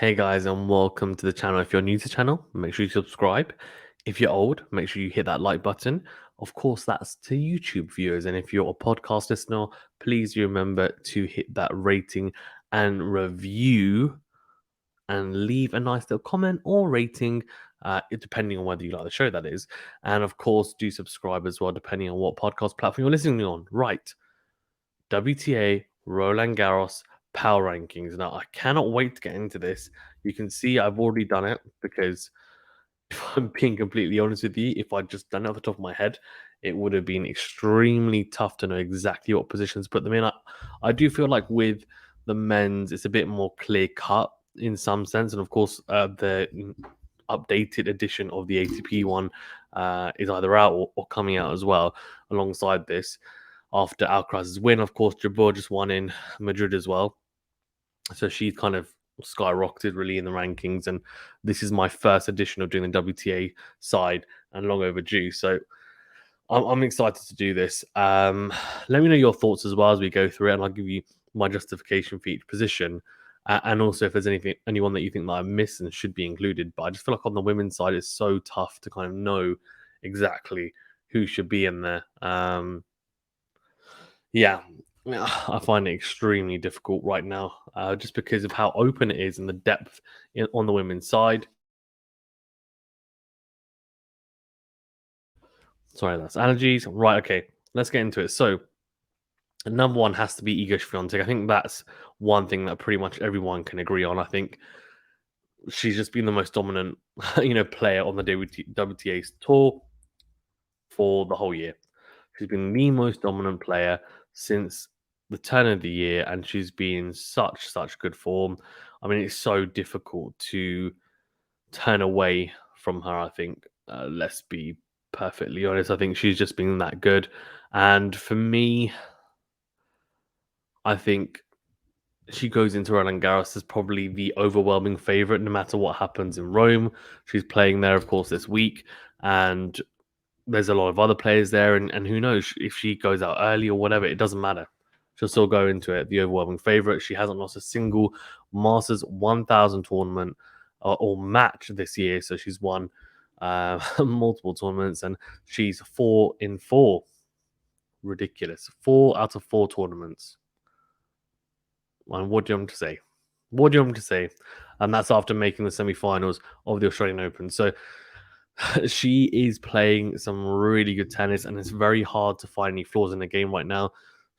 Hey guys, and welcome to the channel. If you're new to the channel, make sure you subscribe. If you're old, make sure you hit that like button. Of course, that's to YouTube viewers. And if you're a podcast listener, please remember to hit that rating and review and leave a nice little comment or rating, depending on whether you like the show, that is. And of course, do subscribe as well, depending on what podcast platform you're listening on. Right. WTA, Roland Garros, power rankings. Now, I cannot wait to get into this. You can see I've already done it because, if I'm being completely honest with you, if I'd just done it off the top of my head, it would have been extremely tough to know exactly what positions to put them in. I do feel like with the men's, it's a bit more clear cut in some sense. And of course, the updated edition of the ATP one is either out or coming out as well alongside this after Alcaraz's win. Of course, Jabeur just won in Madrid as well. So she's kind of skyrocketed really in the rankings. And this is my first edition of doing the WTA side and long overdue. So I'm excited to do this. Let me know your thoughts as well as we go through it, and I'll give you my justification for each position. And also, if there's anyone that you think that I missed and should be included. But I just feel like on the women's side, it's so tough to kind of know exactly who should be in there. Yeah, I find it extremely difficult right now, just because of how open it is and the depth on the women's side. Sorry, that's allergies. Right, okay, let's get into it. So, number one has to be Iga Swiatek. I think that's one thing that pretty much everyone can agree on. I think she's just been the most dominant, player on the WTA tour for the whole year. She's been the most dominant player since the turn of the year, and she's been such good form. I mean, it's so difficult to turn away from her. I think. Let's be perfectly honest. I think she's just been that good, and for me, I think she goes into Roland Garros as probably the overwhelming favorite, no matter what happens in Rome. She's playing there, of course, this week, and there's a lot of other players there, and who knows if she goes out early or whatever, it doesn't matter. She'll still go into it the overwhelming favorite. She hasn't lost a single Masters 1000 tournament or match this year, so she's won multiple tournaments, and she's 4 in 4. Ridiculous. 4 out of 4 tournaments. And what do you want me to say? What do you want me to say? And that's after making the semi-finals of the Australian Open. So she is playing some really good tennis, and it's very hard to find any flaws in the game right now.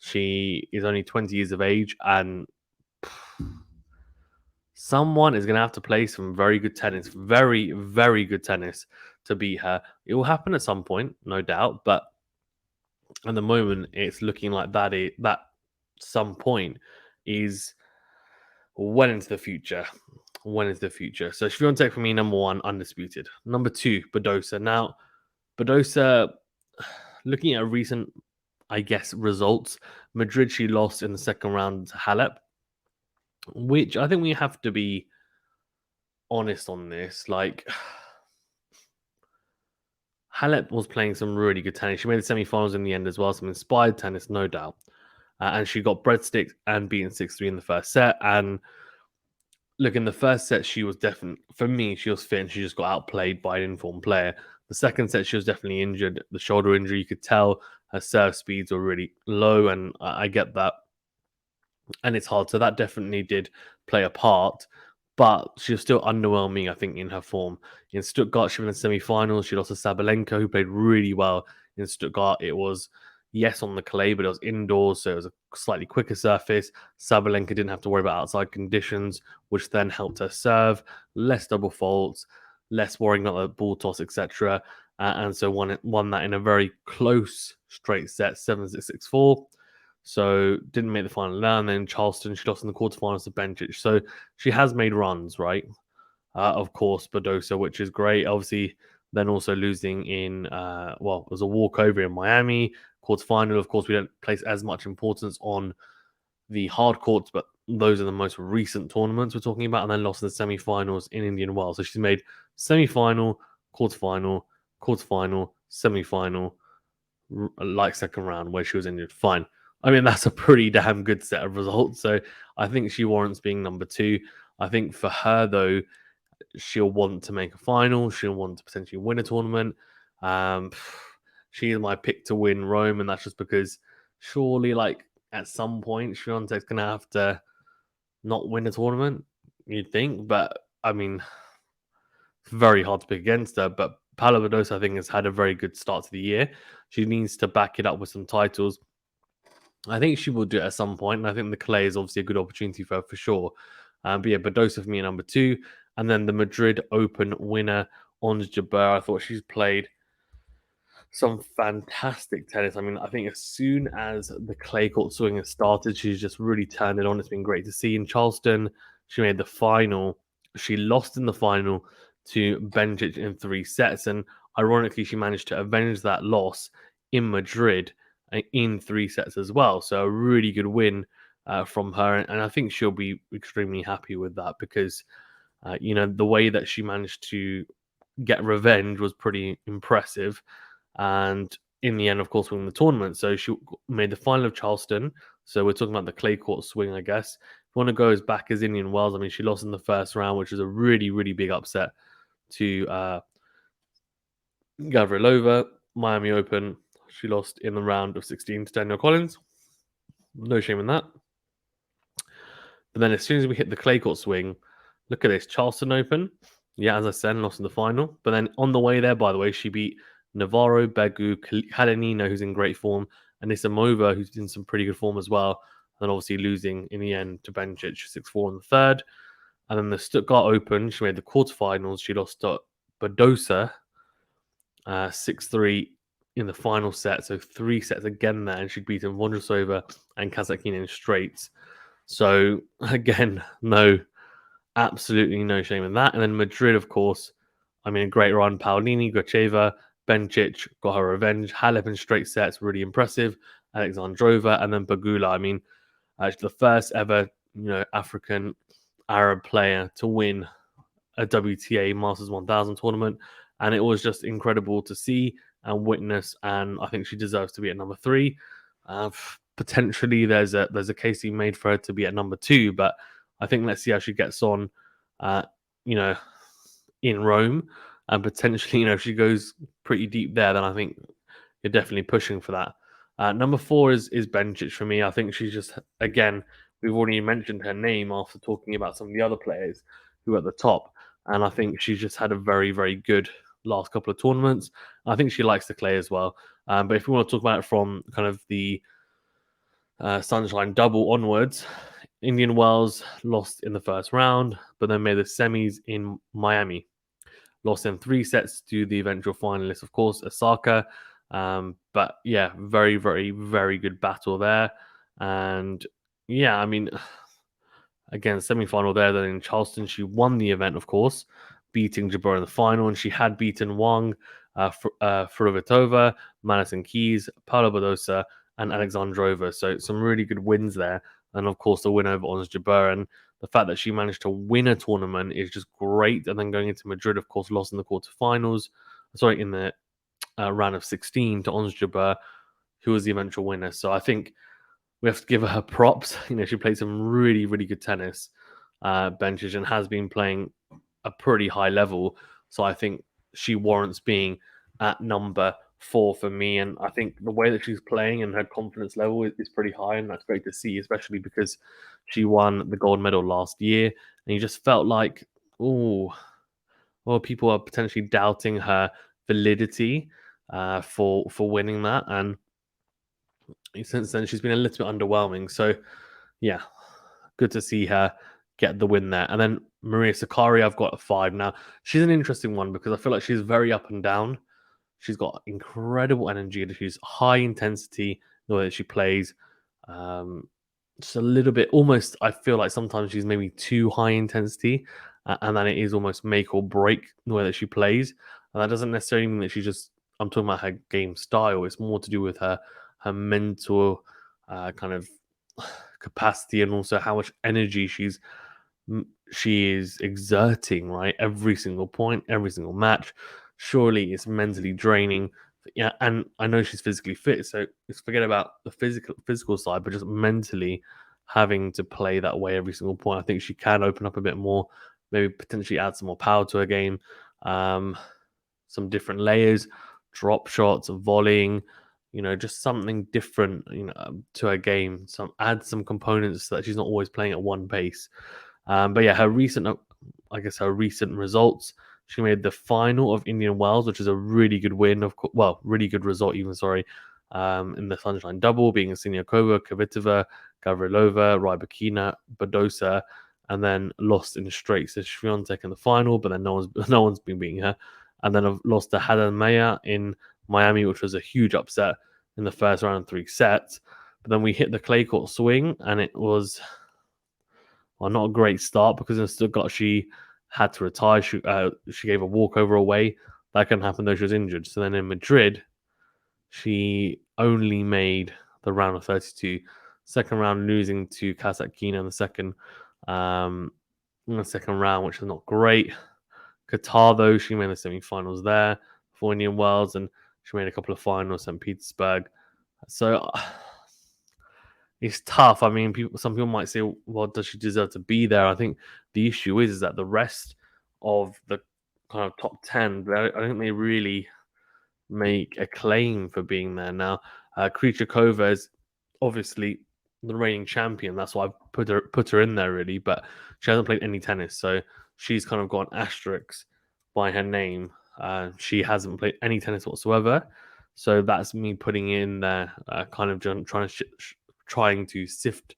She is only 20 years of age, and someone is going to have to play some very good tennis, very good tennis to beat her. It will happen at some point, no doubt, but at the moment, it's looking like that some point is well into the future. When is the future? So Swiatek for me, number one, undisputed. Number two, Badosa. Now, Badosa, looking at recent, I guess, results, Madrid, she lost in the second round to Halep, which I think we have to be honest on this. Like, Halep was playing some really good tennis. She made the semi-finals in the end as well. Some inspired tennis, no doubt. And she got breadsticks and beaten 6-3 in the first set. And look, in the first set, she was definitely, for me, she was fit and she just got outplayed by an informed player. The second set, she was definitely injured. The shoulder injury, you could tell her serve speeds were really low, and I get that. And it's hard. So that definitely did play a part. But she was still underwhelming, I think, in her form. In Stuttgart, she was in the semi-finals. She lost to Sabalenka, who played really well in Stuttgart. It was, yes, on the clay, but it was indoors, so it was a slightly quicker surface. Sabalenka didn't have to worry about outside conditions, which then helped her serve. Less double faults, less worrying about the ball toss, etc. And so won that in a very close straight set, 7-6, 6-4. So didn't make the final now. And then Charleston, she lost in the quarterfinals to Bencic. So she has made runs, right? Of course, Badosa, which is great. Obviously, then also losing in, it was a walkover in Miami. Quarterfinal, of course, we don't place as much importance on the hard courts, but those are the most recent tournaments we're talking about. And then lost in the semi-finals in Indian Wells. So she's made semi-final, quarterfinal, semi-final, like second round where she was injured. Fine. I mean, that's a pretty damn good set of results. So I think she warrants being number two. I think for her, though, she'll want to make a final. She'll want to potentially win a tournament. Um, she is my pick to win Rome, and that's just because surely, like, at some point, Swiatek's going to have to not win a tournament, you'd think. But, I mean, it's very hard to pick against her. But Paula Padosa, I think, has had a very good start to the year. She needs to back it up with some titles. I think she will do it at some point, and I think the clay is obviously a good opportunity for her for sure. But yeah, Badosa for me number 2, and then the Madrid Open winner Ons Jabeur. I thought she's played some fantastic tennis. I mean, I think as soon as the clay court swing has started, she's just really turned it on. It's been great to see. In Charleston, she made the final. She lost in the final to Bencic in 3 sets, and ironically, she managed to avenge that loss in Madrid in 3 sets as well. So a really good win from her, and I think she'll be extremely happy with that because the way that she managed to get revenge was pretty impressive. And in the end, of course, won the tournament. So she made the final of Charleston. So we're talking about the clay court swing, I guess. If you want to go as back as Indian Wells, I mean, she lost in the first round, which was a really, really big upset to Gavrilova. Miami Open, she lost in the round of 16 to Danielle Collins. No shame in that. But then as soon as we hit the clay court swing, look at this. Charleston Open. Yeah, as I said, lost in the final. But then on the way there, by the way, she beat Navarro, Begu, Kalinina, who's in great form, and Nisamova, who's in some pretty good form as well. And obviously losing in the end to Bencic, 6-4 in the third. And then the Stuttgart Open, she made the quarterfinals. She lost to Badosa, 6-3 in the final set. So 3 sets again there, and she'd beaten Vondrousova and Kasatkina in straights. So again, absolutely no shame in that. And then Madrid, of course, I mean, a great run. Paulini, Gracheva, Bencic got her revenge. Halep in straight sets, really impressive. Alexandrova, and then Bagula. I mean, the first ever, African Arab player to win a WTA Masters 1000 tournament, and it was just incredible to see and witness. And I think she deserves to be at number 3. Potentially, there's a case to be made for her to be at number 2, but I think let's see how she gets on, in Rome, and potentially, if she goes pretty deep there, then I think you're definitely pushing for that. Number 4 is Bencic for me. I think she's just, again, we've already mentioned her name after talking about some of the other players who are at the top, and I think she's just had a very, very good last couple of tournaments. I think she likes the clay as well. But if we want to talk about it from kind of the Sunshine double onwards, Indian Wells lost in the first round, but then made the semis in Miami. Lost in 3 sets to the eventual finalist, of course, Osaka. But yeah, very, very, very good battle there. And yeah, I mean, again, semi-final there. Then in Charleston, she won the event, of course, beating Jabeur in the final, and she had beaten Wang, Fruhvirtova, Madison Keys, Paula Badosa, and Alexandrova. So some really good wins there. And of course, the win over Ons Jabeur. And the fact that she managed to win a tournament is just great. And then going into Madrid, of course, lost in the quarterfinals. Sorry, in the round of 16 to Ons Jabeur, who was the eventual winner. So I think we have to give her props. She played some really, really good tennis, Bencic, and has been playing a pretty high level. So I think she warrants being at number 4 for me. And I think the way that she's playing and her confidence level is pretty high, and that's great to see, especially because she won the gold medal last year. And you just felt like, people are potentially doubting her validity for winning that. And since then, she's been a little bit underwhelming. So, yeah, good to see her get the win there. And then Maria Sakkari, I've got a 5 now. She's an interesting one because I feel like she's very up and down. She's got incredible energy. She's high intensity the way that she plays. Just a little bit, almost, I feel like sometimes she's maybe too high intensity, and then it is almost make or break the way that she plays. And that doesn't necessarily mean that I'm talking about her game style. It's more to do with her mental kind of capacity, and also how much energy she is exerting, right? Every single point, every single match. Surely it's mentally draining. Yeah, and I know she's physically fit, so let's forget about the physical side, but just mentally, having to play that way every single point. I think she can open up a bit more, maybe potentially add some more power to her game, some different layers, drop shots, volleying, just something different, to her game. Add some components so that she's not always playing at one pace. But yeah, her recent results. She made the final of Indian Wells, which is a really good win. Really good result even. Sorry, in the Sunshine Double, being Siniakova, Kvitova, Gavrilova, Rybakina, Badosa, and then lost in straight to Swiatek in the final. But then no one's been beating her. And then I've lost to Haddad Maya in Miami, which was a huge upset in the first round of 3 sets. But then we hit the clay court swing, and it was not a great start because in Stuttgart she had to retire. She gave a walkover away. That couldn't happen though she was injured. So then in Madrid, she only made the round of 32. Second round losing to Kasatkina in the second round, which is not great. Qatar though, she made the semi-finals there for Indian Wells, and she made a couple of finals, St. Petersburg. So it's tough. I mean, some people might say, well, does she deserve to be there? I think the issue is that the rest of the kind of top 10, I don't think they really make a claim for being there. Now, Krejcikova is obviously the reigning champion. That's why I put her in there, really. But she hasn't played any tennis, so she's kind of got an asterisk by her name. She hasn't played any tennis whatsoever. So that's me putting in there, kind of trying to sift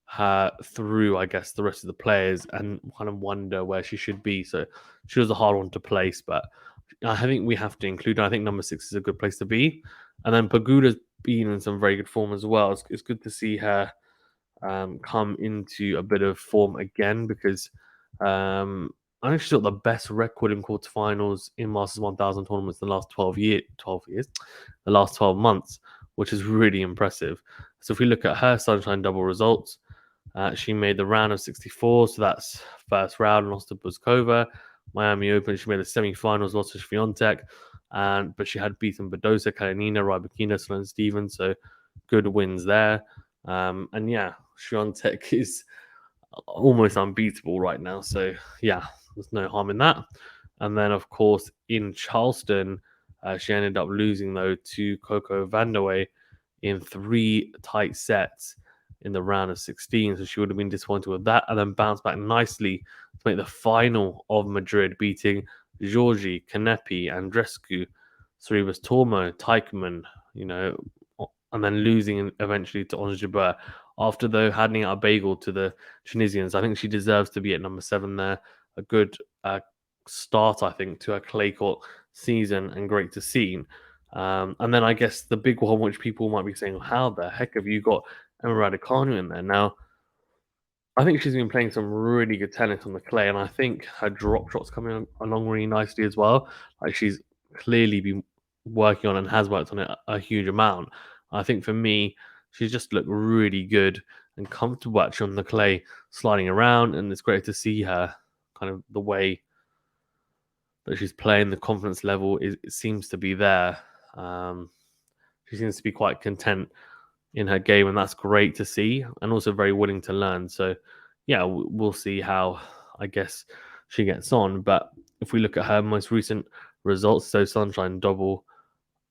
her through, I guess, the rest of the players and kind of wonder where she should be. So she was a hard one to place, but I think we have to include her. I think number 6 is a good place to be. And then Paguda's been in some very good form as well. It's good to see her come into a bit of form again because I think she's got the best record in quarterfinals in Masters 1000 tournaments in the last 12 years, the last 12 months, which is really impressive. So if we look at her Sunshine Double results, she made the round of 64, so that's first round, lost to Pliskova. Miami Open, she made the semi-finals, lost to Swiatek, but she had beaten Badosa, Kalinina, Rybakina, Sloane Stephens, so good wins there. And yeah, Swiatek is almost unbeatable right now, so yeah, there's no harm in that. And then, of course, in Charleston, she ended up losing, though, to Coco Vandeweghe in 3 tight sets in the round of 16. So she would have been disappointed with that and then bounced back nicely to make the final of Madrid, beating Giorgi, Kanepi, Andreescu, Sorribes Tormo, Teichmann, and then losing eventually to Ons Jabeur. After, though, handing out a bagel to the Tunisians, I think she deserves to be at number 7 there. A good start, I think, to her clay court season and great to see. And then I guess the big one, which people might be saying, how the heck have you got Emma Raducanu in there? Now, I think she's been playing some really good tennis on the clay, and I think her drop shot's coming along really nicely as well. Like, she's clearly been working on and has worked on it a huge amount. I think for me, she's just looked really good and comfortable actually on the clay, sliding around, and it's great to see her kind of the way that she's playing. The confidence level it seems to be there. She seems to be quite content in her game, and that's great to see, and also very willing to learn. So, yeah, we'll see how, I guess, she gets on. But if we look at her most recent results, so Sunshine Double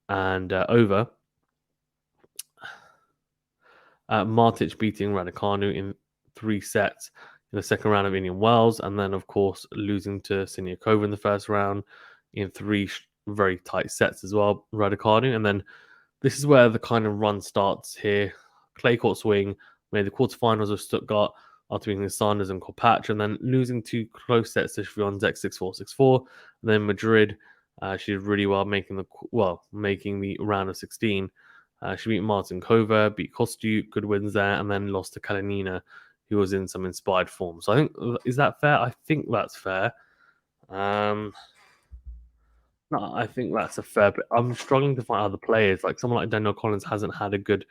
and over, Martic beating Raducanu in 3 sets in the second round of Indian Wells, and then, of course, losing to Siniakova in the first round in 3 very tight sets as well, Raducanu. And then this is where the kind of run starts here. Clay court swing, made the quarterfinals of Stuttgart after beating Sanders and Kopach, and then losing 2 close sets to Swiatek 6-4, 6-4. And then Madrid, she did really well, making the round of 16. She beat Martinkova, beat Kostyuk, good wins there, and then lost to Kalinina, who was in some inspired form. So I think, is that fair? I think that's fair. No, I think that's a fair bit. I'm struggling to find other players. Like someone like Danielle Collins hasn't had a good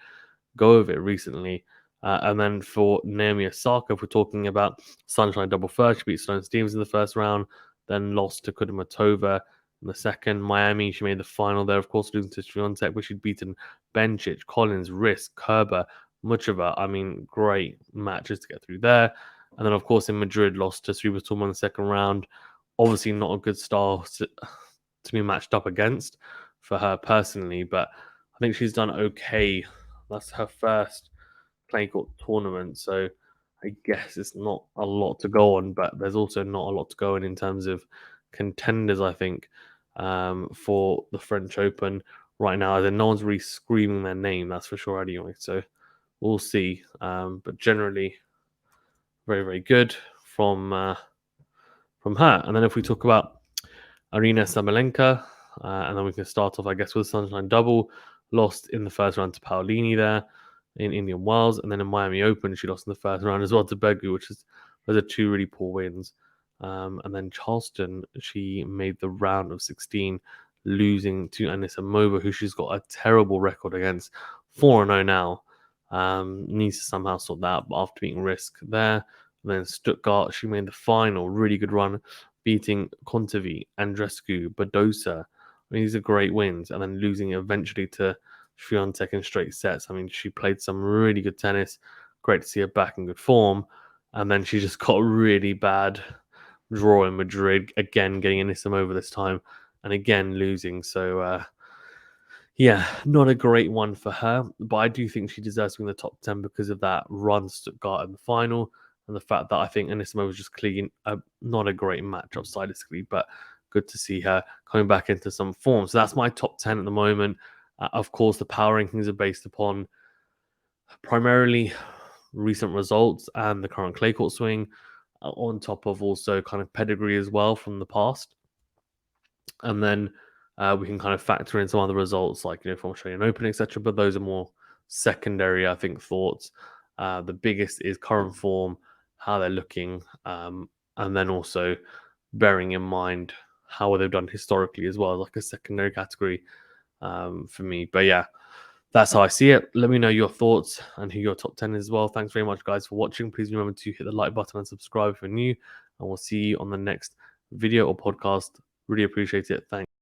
go of it recently. And then for Naomi Osaka, if we're talking about Sunshine Double first, she beat Sloane Stephens in the first round, then lost to Kudermetova in the second. Miami, she made the final there, of course, losing to Swiatek, but she'd beaten Bencic, Collins, Risk, Kerber, Muchova, I mean, great matches to get through there. And then, of course, in Madrid, lost to Subasuma in the second round. Obviously, not a good style to be matched up against for her personally, but I think she's done okay. That's her first clay court tournament, so I guess it's not a lot to go on, but there's also not a lot to go in terms of contenders, I think, for the French Open right now. As in, no one's really screaming their name, that's for sure, anyway. So we'll see. But generally, very, very good from her. And then if we talk about Aryna Sabalenka, and then we can start off, I guess, with Sunshine Double. Lost in the first round to Paolini there in Indian Wells, and then in Miami Open, she lost in the first round as well to Begu, those are two really poor wins. And then Charleston, she made the round of 16, losing to Anisimova, who she's got a terrible record against, 4-0 now. Needs to somehow sort that out after beating Risk there. And then Stuttgart, she made the final, really good run, beating Kontaveit, Andrescu, Badosa. I mean, these are great wins. And then losing eventually to Swiatek in straight sets. I mean, she played some really good tennis. Great to see her back in good form. And then she just got a really bad draw in Madrid, again getting Anisimova this time, and again losing. So, yeah, not a great one for her, but I do think she deserves to be in the top 10 because of that run Stuttgart in the final and the fact that I think Anisimova was just clean. Not a great matchup stylistically, but good to see her coming back into some form. So that's my top 10 at the moment. Of course, the power rankings are based upon primarily recent results and the current clay court swing, on top of also kind of pedigree as well from the past. And then we can kind of factor in some other results like, from Australian Open, etc. But those are more secondary, I think, thoughts. The biggest is current form, how they're looking, and then also bearing in mind how they've done historically as well, like a secondary category for me. But yeah, that's how I see it. Let me know your thoughts and who your top 10 is as well. Thanks very much, guys, for watching. Please remember to hit the like button and subscribe if you're new. And we'll see you on the next video or podcast. Really appreciate it. Thanks.